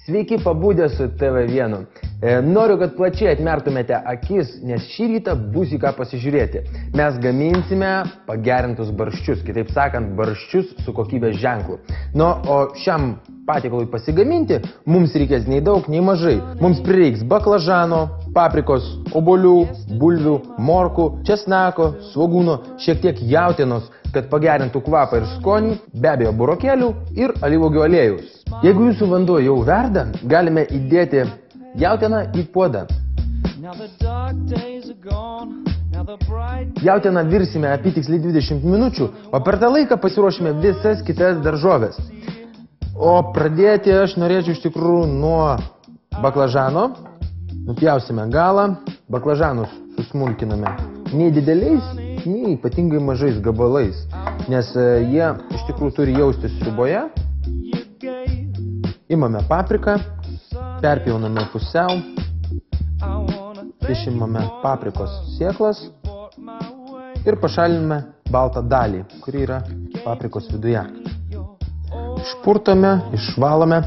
Sveiki pabudę su TV1. Noriu, kad plačiai atmertumėte akis, nes šį rytą bus į ką pasižiūrėti. Mes gaminsime pagerintus barščius, kitaip sakant, barščius su kokybės ženklu. O šiam patiekalui pasigaminti mums reikės nei daug, nei mažai. Mums prireiks baklažano, paprikos, obuolių, bulvių, morkų, česnako, svogūno, šiek tiek jautienos, kad pagerintų kvapą ir skonį, be abejo burokėlių ir alyvuogių aliejus. Jeigu jūsų vanduo jau verda, galime įdėti jautieną į puodą. Jautieną virsime apytiksliai 20 minučių, o per tą laiką pasiruošime visas kitas daržoves. O pradėti aš norėčiau iš tikrųjų nuo baklažano. Nupjausime galą, baklažanus susmulkiname nei dideliais, nei ypatingai mažais gabalais, nes jie iš tikrųjų turi jaustis sriuboje. Imame papriką, perpjauname pusiau, išimame paprikos sėklas ir pašaliname baltą dalį, kuri yra paprikos viduje. Išpurtome, išvalome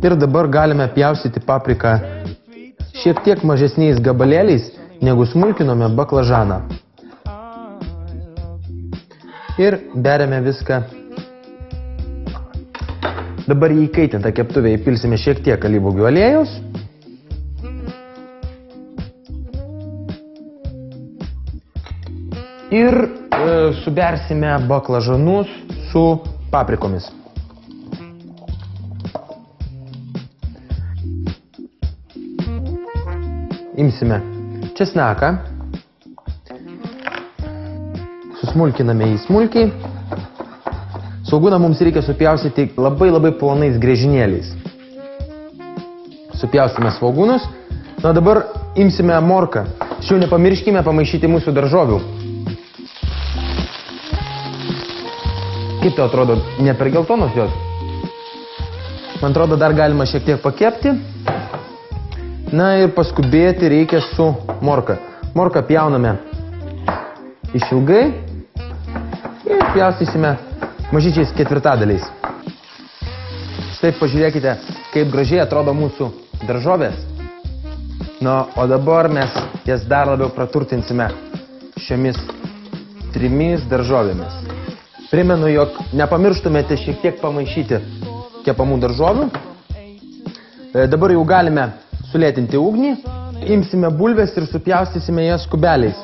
ir dabar galime pjaustyti papriką šiek tiek mažesniais gabalėliais, negu smulkinome baklažaną. Ir beriame viską. Dabar į įkaitintą keptuvę įpilsime šiek tiek alyvuogių aliejaus. Ir subersime baklažanus su paprikomis. Imsime česnaką, susmulkiname jį smulkiai. Svogūną mums reikia supjaustyti labai plonais griežinėliais. Supjaustame svogūnus. Dabar imsime morką. Šiau nepamirškime pamaišyti mūsų daržovių. Kaip tai atrodo, ne per geltonos jos? Man atrodo, dar galima šiek tiek pakepti. Ir paskubėti reikia su morka. Morką pjauname išilgai ir pjaustysime mažyčiais ketvirtadaliais. Štai pažiūrėkite, kaip gražiai atrodo mūsų daržovės. O dabar mes jas dar labiau praturtinsime šiomis 3 daržovėmis. Primenu, jog nepamirštumėte šiek tiek pamaišyti kepamų daržovių. Dabar jau galime sulėtinti ugnį, imsime bulves ir supjaustysime jas kubeliais.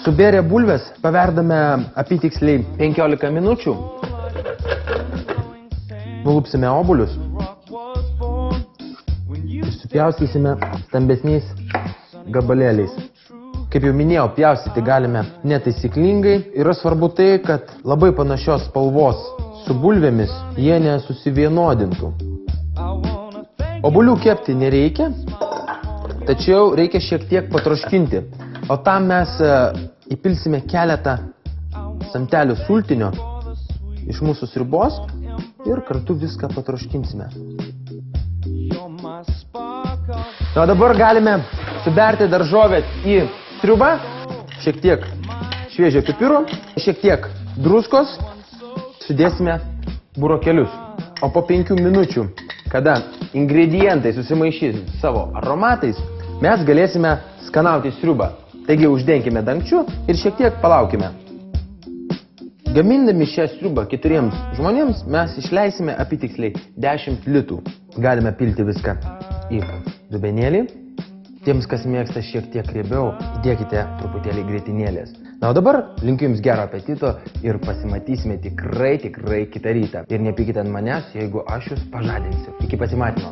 Subėrę bulves paverdame apytiksliai 15 minučių. Nulupsime obuolius ir supjaustysime stambesniais gabalėliais. Kaip jau minėjau, pjaustyti galime netaisyklingai. Yra svarbu tai, kad labai panašios spalvos su bulvėmis jie nesusivienodintų. Obuolių kepti nereikia, tačiau reikia šiek tiek patroškinti. O tam mes įpilsime keletą samtelių sultinio iš mūsų sriubos ir kartu viską patroškinsime. Dabar galime suberti daržovės į sriubą, šiek tiek šviežio pipiro, šiek tiek druskos, sudėsime burokėlius. O po 5 minučių, kada ingredientai susimaišys savo aromatais, mes galėsime skanauti sriubą. Taigi uždenkime dangčiu ir šiek tiek palaukime. Gamindami šią sriubą 4 žmonėms mes išleisime apytiksliai 10 litų. Galime pilti viską į dubenėlį. Tiems, kas mėgsta šiek tiek riebiau, įdėkite truputėlį grietinėlės. O dabar linkiu jums gero apetito ir pasimatysime tikrai kitą rytą. Ir nepykite ant manęs, jeigu aš jūs pažadinsiu. Iki pasimatymo.